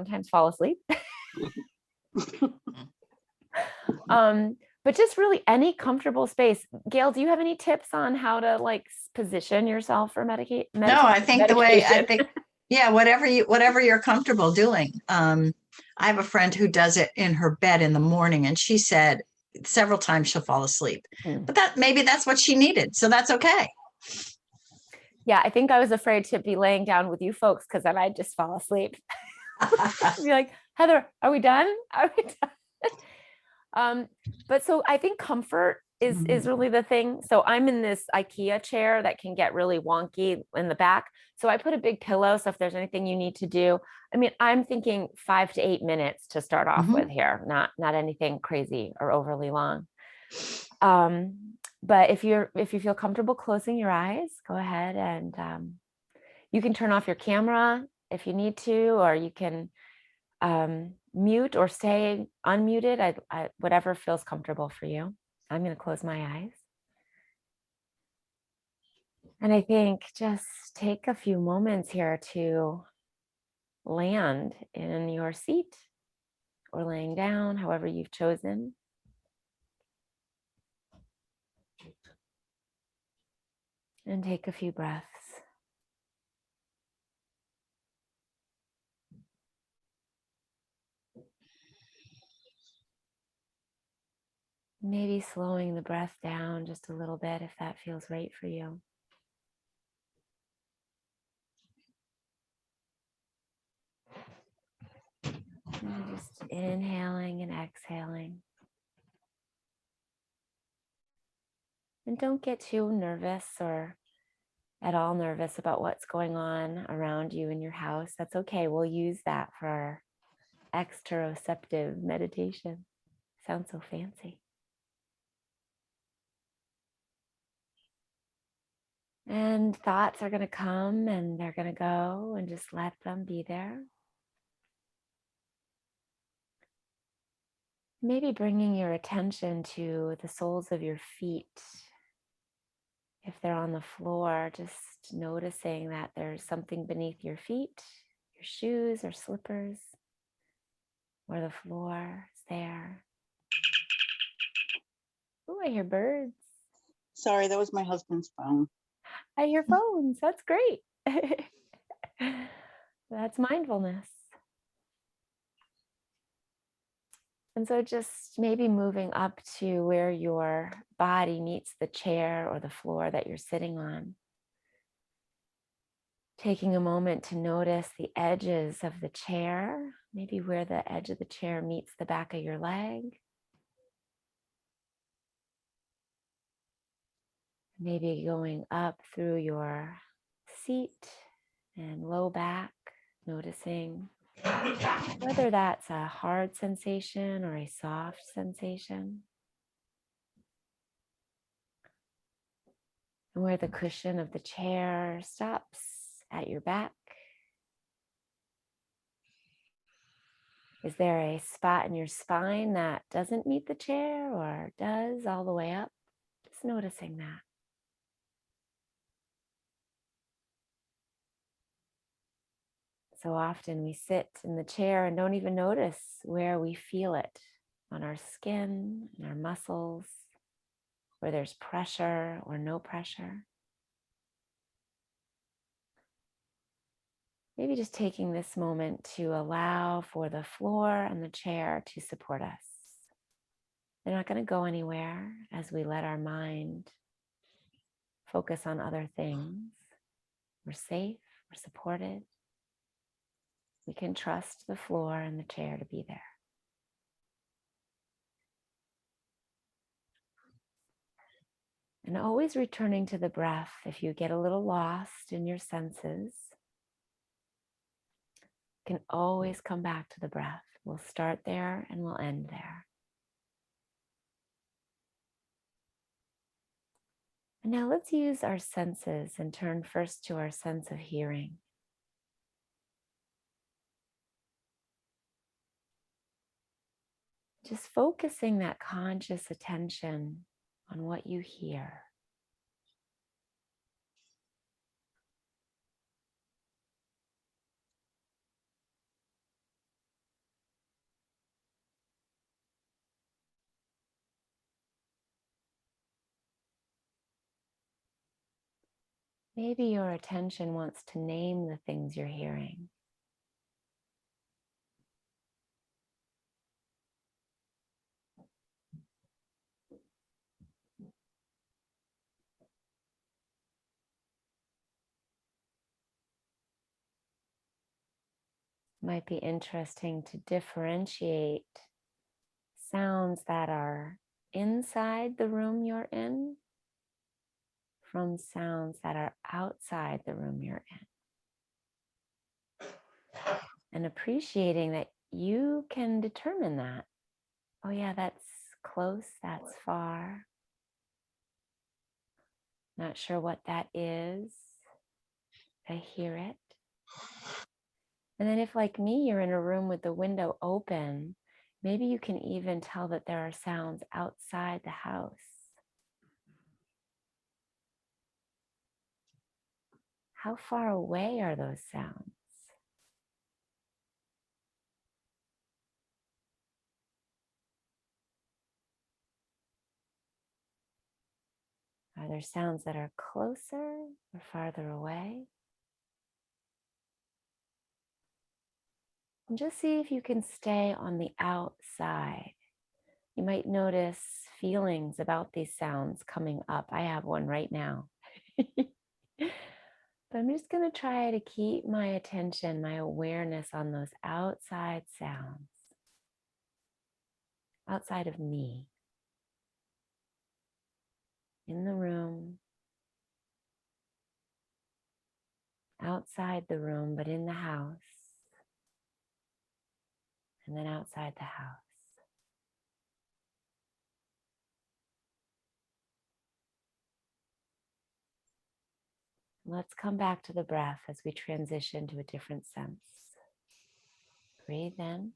sometimes fall asleep. But just really any comfortable space. Gail, do you have any tips on how to like position yourself for meditation? No, I think whatever you're comfortable doing. I have a friend who does it in her bed in the morning, and she said several times she'll fall asleep. But maybe that's what she needed, so that's okay. Yeah, I think I was afraid to be laying down with you folks because then I'd just fall asleep. Be like, Heather, are we done? Are we done? But so I think comfort is really the thing. So I'm in this IKEA chair that can get really wonky in the back. So I put a big pillow. So if there's anything you need to do, I mean, I'm thinking 5 to 8 minutes to start off with here, not anything crazy or overly long. But if you feel comfortable closing your eyes, go ahead and you can turn off your camera if you need to, or you can mute or stay unmuted. Whatever feels comfortable for you. I'm going to close my eyes. And I think just take a few moments here to land in your seat or laying down, however you've chosen. And take a few breaths. Maybe slowing the breath down just a little bit if that feels right for you. And just inhaling and exhaling. And don't get too nervous or at all nervous about what's going on around you in your house. That's okay. We'll use that for our exteroceptive meditation. Sounds so fancy. And thoughts are going to come and they're going to go, and just let them be there. Maybe bringing your attention to the soles of your feet. If they're on the floor, just noticing that there's something beneath your feet, your shoes or slippers, or the floor is there. Oh, I hear birds. Sorry, that was my husband's phone. I hear phones. That's great. That's mindfulness. And so just maybe moving up to where your body meets the chair or the floor that you're sitting on. Taking a moment to notice the edges of the chair, maybe where the edge of the chair meets the back of your leg. Maybe going up through your seat and low back, noticing whether that's a hard sensation or a soft sensation. And where the cushion of the chair stops at your back. Is there a spot in your spine that doesn't meet the chair or does all the way up? Just noticing that. So often we sit in the chair and don't even notice where we feel it on our skin and our muscles, where there's pressure or no pressure. Maybe just taking this moment to allow for the floor and the chair to support us. They're not going to go anywhere as we let our mind focus on other things. We're safe, we're supported. We can trust the floor and the chair to be there. And always returning to the breath. If you get a little lost in your senses, you can always come back to the breath. We'll start there and we'll end there. And now let's use our senses and turn first to our sense of hearing. Just focusing that conscious attention on what you hear. Maybe your attention wants to name the things you're hearing. Might be interesting to differentiate sounds that are inside the room you're in from sounds that are outside the room you're in. And appreciating that you can determine that. Oh yeah, that's close, that's far. Not sure what that is. I hear it. And then if, like me, you're in a room with the window open, maybe you can even tell that there are sounds outside the house. How far away are those sounds? Are there sounds that are closer or farther away? And just see if you can stay on the outside. You might notice feelings about these sounds coming up. I have one right now. But I'm just going to try to keep my attention, my awareness on those outside sounds, outside of me, in the room, outside the room, but in the house, and then outside the house. Let's come back to the breath as we transition to a different sense. Breathe in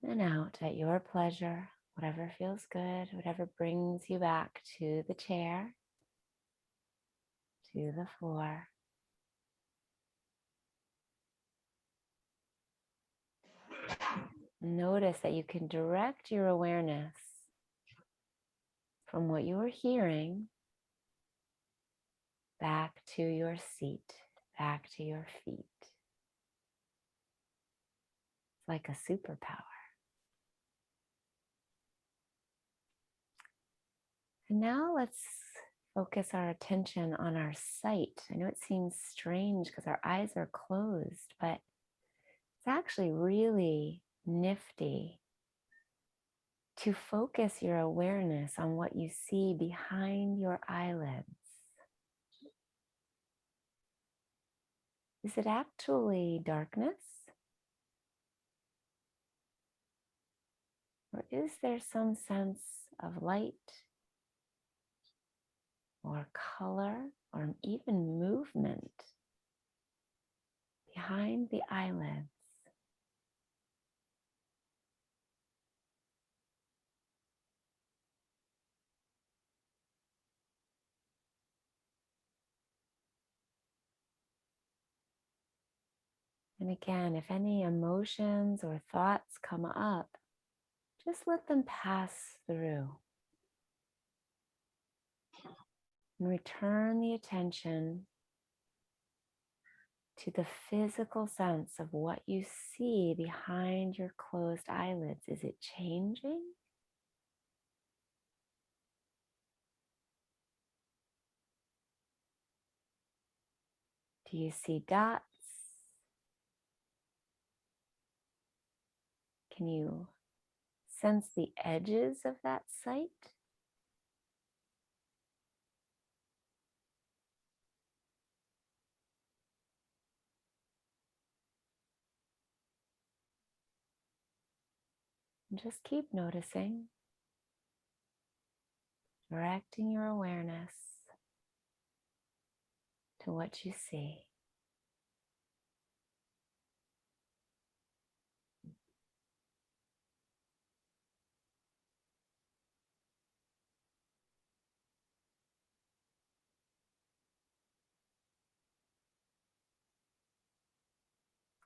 and out at your pleasure, whatever feels good, whatever brings you back to the chair, to the floor. Notice that you can direct your awareness from what you are hearing back to your seat, back to your feet. It's like a superpower. And now let's focus our attention on our sight. I know it seems strange because our eyes are closed, but it's actually really nifty to focus your awareness on what you see behind your eyelids. Is it actually darkness? Or is there some sense of light or color or even movement behind the eyelids? And again, if any emotions or thoughts come up, just let them pass through. And return the attention to the physical sense of what you see behind your closed eyelids. Is it changing? Do you see dots? Can you sense the edges of that sight? And just keep noticing, directing your awareness to what you see.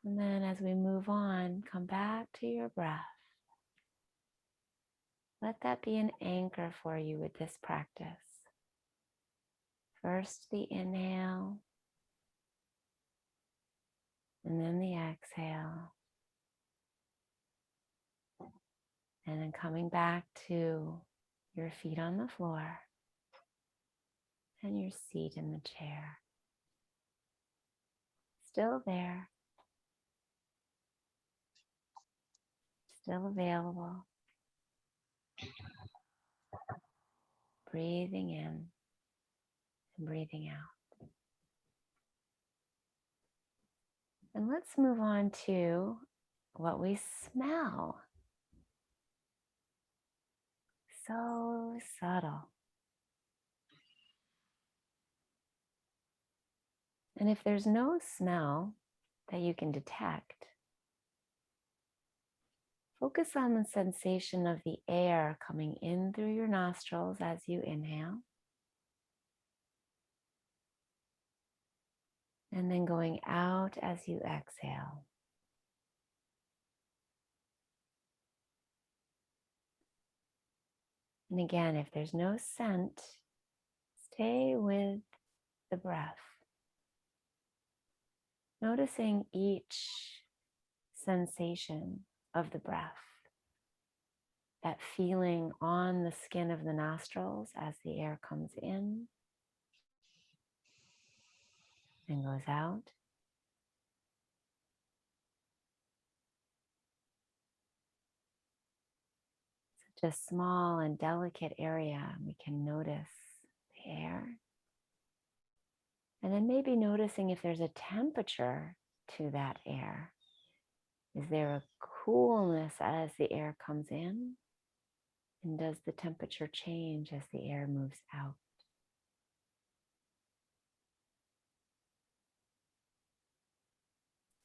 And then as we move on, come back to your breath. Let that be an anchor for you with this practice. First the inhale, and then the exhale. And then coming back to your feet on the floor and your seat in the chair. Still there, still available. Breathing in and breathing out. And let's move on to what we smell. So subtle. And if there's no smell that you can detect, focus on the sensation of the air coming in through your nostrils as you inhale, and then going out as you exhale. And again, if there's no scent, stay with the breath. Noticing each sensation of the breath, that feeling on the skin of the nostrils as the air comes in and goes out. Such a small and delicate area, we can notice the air. And then maybe noticing if there's a temperature to that air. Is there a coolness as the air comes in? And does the temperature change as the air moves out?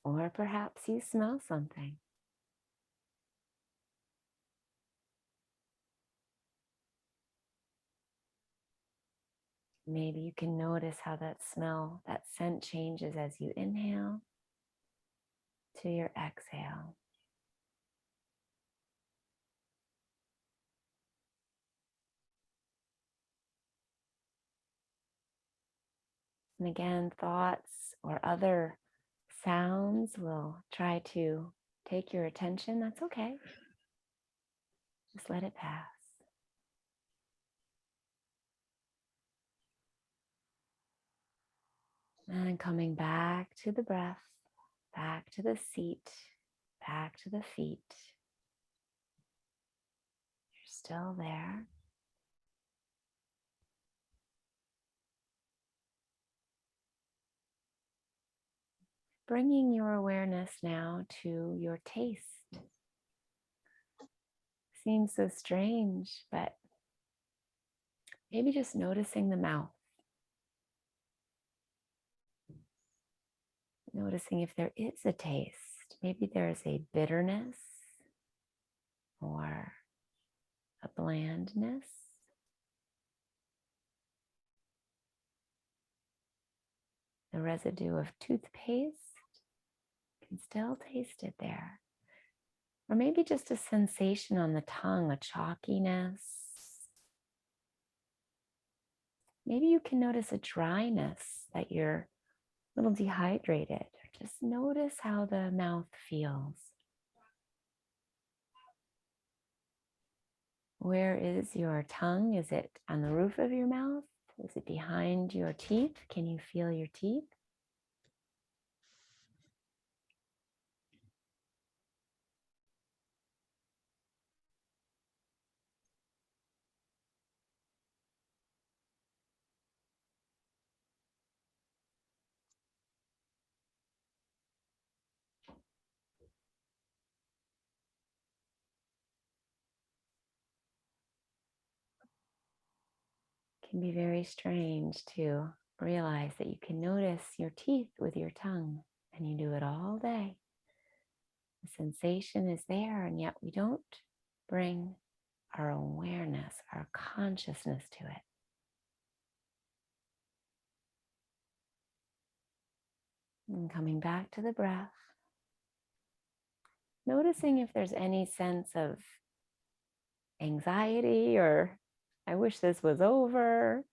Or perhaps you smell something. Maybe you can notice how that smell, that scent changes as you inhale to your exhale. And again, thoughts or other sounds will try to take your attention. That's okay. Just let it pass. And coming back to the breath, back to the seat, back to the feet. You're still there. Bringing your awareness now to your taste. Seems so strange, but maybe just noticing the mouth. Noticing if there is a taste. Maybe there's a bitterness or a blandness. The residue of toothpaste, you can still taste it there. Or maybe just a sensation on the tongue, a chalkiness. Maybe you can notice a dryness, that you're a little dehydrated. Just notice how the mouth feels. Where is your tongue? Is it on the roof of your mouth? Is it behind your teeth? Can you feel your teeth? It can be very strange to realize that you can notice your teeth with your tongue, and you do it all day. The sensation is there, and yet we don't bring our awareness, our consciousness to it. And coming back to the breath, noticing if there's any sense of anxiety or I wish this was over.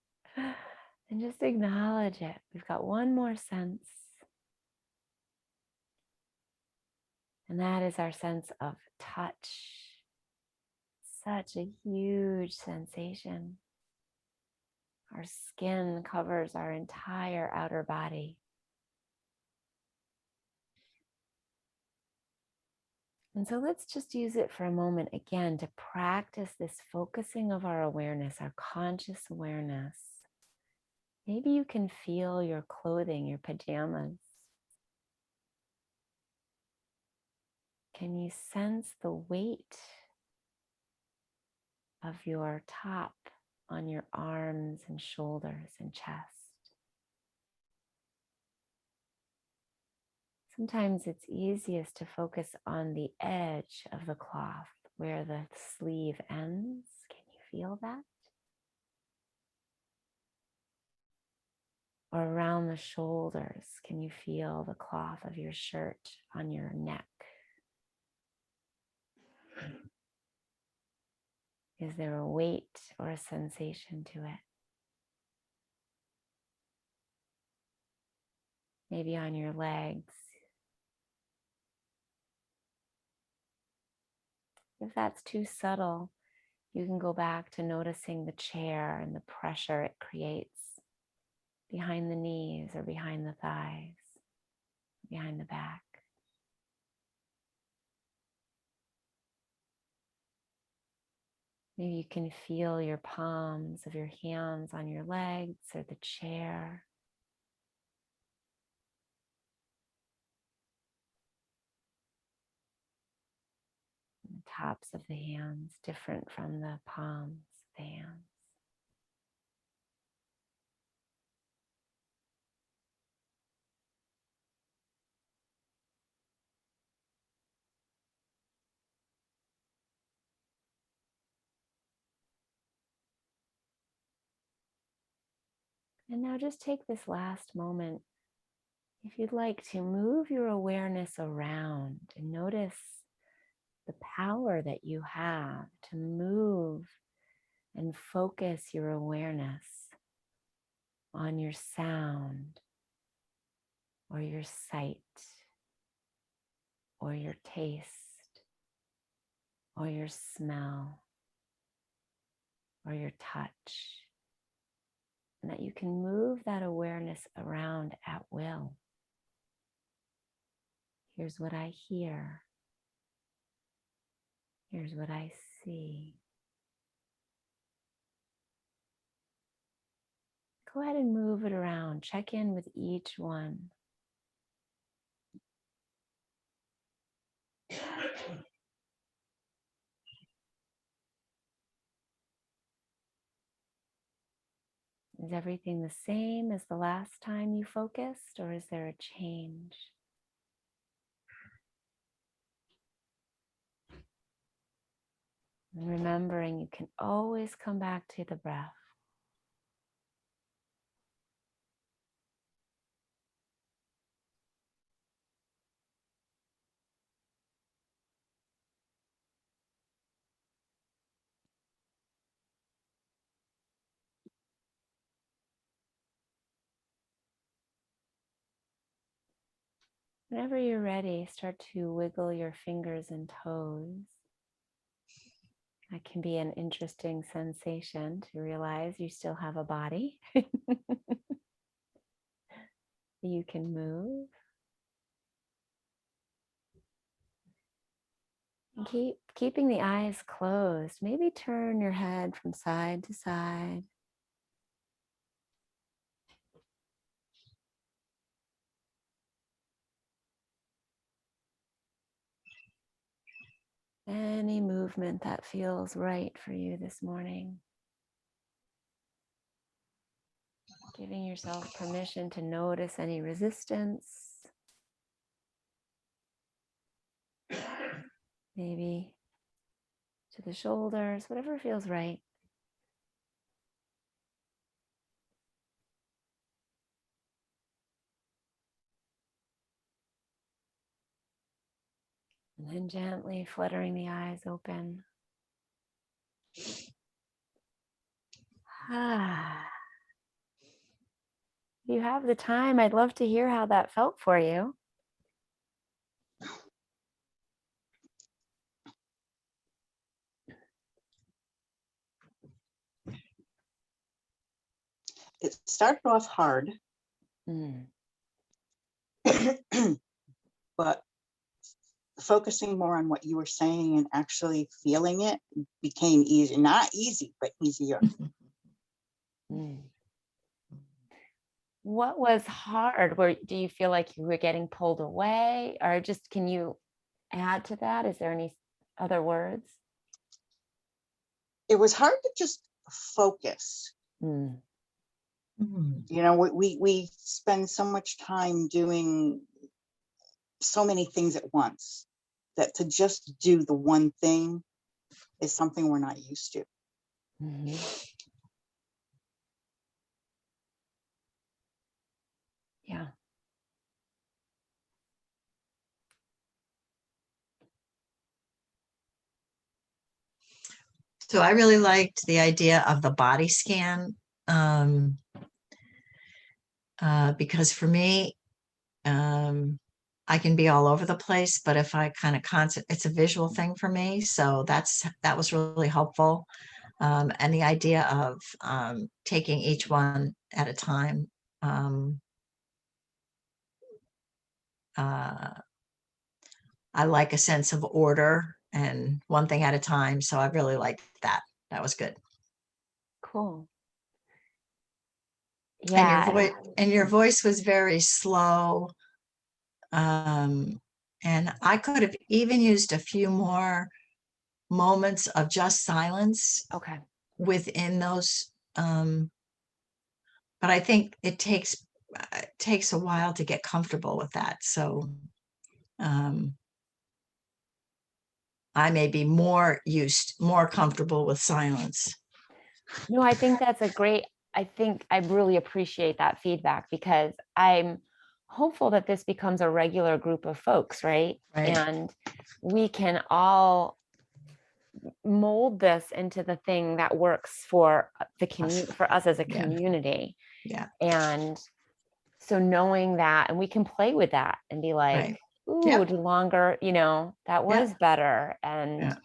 And just acknowledge it. We've got one more sense. And that is our sense of touch. Such a huge sensation. Our skin covers our entire outer body. And so let's just use it for a moment again to practice this focusing of our awareness, our conscious awareness. Maybe you can feel your clothing, your pajamas. Can you sense the weight of your top on your arms and shoulders and chest? Sometimes it's easiest to focus on the edge of the cloth where the sleeve ends. Can you feel that? Or around the shoulders, can you feel the cloth of your shirt on your neck? Is there a weight or a sensation to it? Maybe on your legs. If that's too subtle, you can go back to noticing the chair and the pressure it creates behind the knees or behind the thighs, behind the back. Maybe you can feel your palms of your hands on your legs or the chair. And the tops of the hands different from the palms of the hands. And now just take this last moment, if you'd like, to move your awareness around and notice the power that you have to move and focus your awareness on your sound or your sight or your taste or your smell or your touch. And that you can move that awareness around at will. Here's what I hear. Here's what I see. Go ahead and move it around. Check in with each one. Is everything the same as the last time you focused, or is there a change? And remembering you can always come back to the breath. Whenever you're ready, start to wiggle your fingers and toes. That can be an interesting sensation to realize you still have a body. You can move. And keeping the eyes closed. Maybe turn your head from side to side. Any movement that feels right for you this morning. Giving yourself permission to notice any resistance. Maybe to the shoulders, whatever feels right. And then gently fluttering the eyes open. If you have the time, I'd love to hear how that felt for you. It started off hard, Mm. but focusing more on what you were saying and actually feeling it became easy. Not easy, but easier. Mm. What was hard? Do you feel like you were getting pulled away, or just, can you add to that? Is there any other words? It was hard to just focus. Mm. Mhm. You know, we spend so much time doing so many things at once that to just do the one thing is something we're not used to. Mhm. Yeah. So I really liked the idea of the body scan, because for me, I can be all over the place, but if I kind of it's a visual thing for me. So that was really helpful. And the idea of taking each one at a time. Uh, I like a sense of order and one thing at a time. So I really liked that. That was good. Cool. And your Yeah. voice was very slow. Um, and I could have even used a few more moments of just silence Okay. within those. But I think it takes a while to get comfortable with that. So I may be more comfortable with silence. No, I think that's I think I really appreciate that feedback, because I'm hopeful that this becomes a regular group of folks, right? Right. And we can all mold this into the thing that works for the community, for us as a Yeah. community. Yeah. And so knowing that, and we can play with that and be like, Right. ooh, Yep. do longer, that was Yep. better. And Yeah.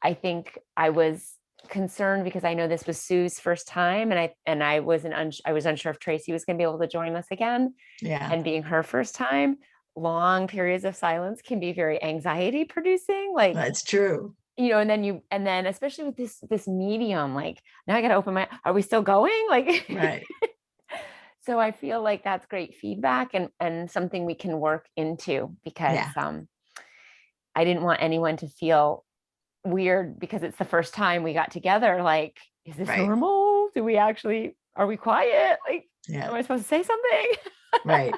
I think I was concerned because I know this was Sue's first time, and I was unsure if Tracy was going to be able to join us again. Yeah. And being her first time, long periods of silence can be very anxiety producing. Like, That's true. and then especially with this medium, like, now I got to are we still going? Like, Right. so I feel like that's great feedback, and something we can work into, because Yeah. I didn't want anyone to feel weird because it's the first time we got together. Like, is this Right. normal? Are we quiet? Like, am Yeah. I supposed to say something? Right.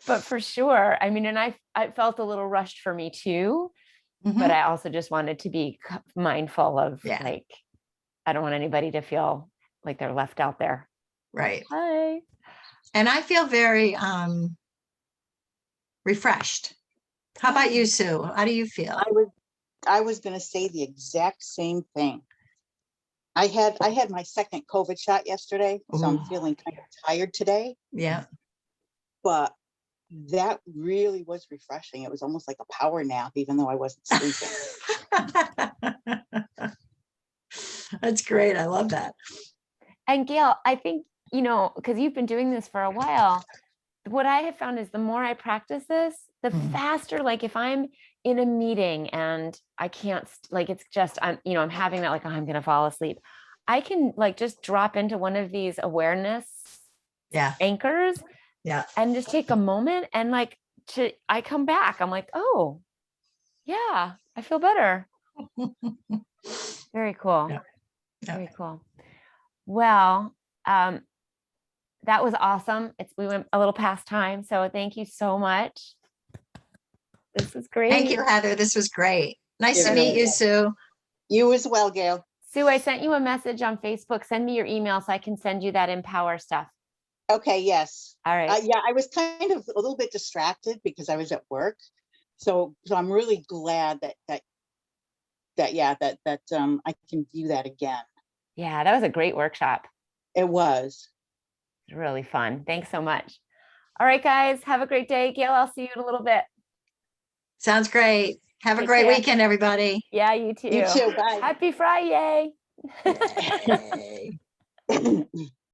But for sure, I mean, and I felt a little rushed for me too, but Mhm. I also just wanted to be mindful of, Yeah. like, I don't want anybody to feel like they're left out there. Right. Hi. And I feel very refreshed. How about you, Sue? How do you feel? I was going to say the exact same thing. I had my second COVID shot yesterday, so I'm Ooh. feeling kind of tired today, Yeah. but that really was refreshing. It was almost like a power nap, even though I wasn't sleeping. That's great. I love that. And Gail, I think, because you've been doing this for a while, what I have found is the more I practice this, the faster, like, if I'm in a meeting and I can't, like, it's just, I'm having that, like, oh, I'm going to fall asleep. I can, like, just drop into one of these awareness anchors and just take a moment, and, like, I come back, I'm like, oh yeah, I feel better. Very cool. Yeah. Very cool. Well, that was awesome. We went a little past time, so thank you so much. This was great. Thank you, Heather. This was great. Nice You're to meet very you, welcome. Sue. You as well, Gail. Sue, I sent you a message on Facebook. Send me your email so I can send you that Empower stuff. Okay, yes. All right. Yeah, I was kind of a little bit distracted because I was at work. So I'm really glad that I can view that again. Yeah, that was a great workshop. It was. It's really fun. Thanks so much. All right, guys, have a great day. Gail, I'll see you in a little bit. Sounds great. Have a Take great care. weekend, everybody. Yeah, you too. You too. Bye. Happy Friday. Yay. Bye.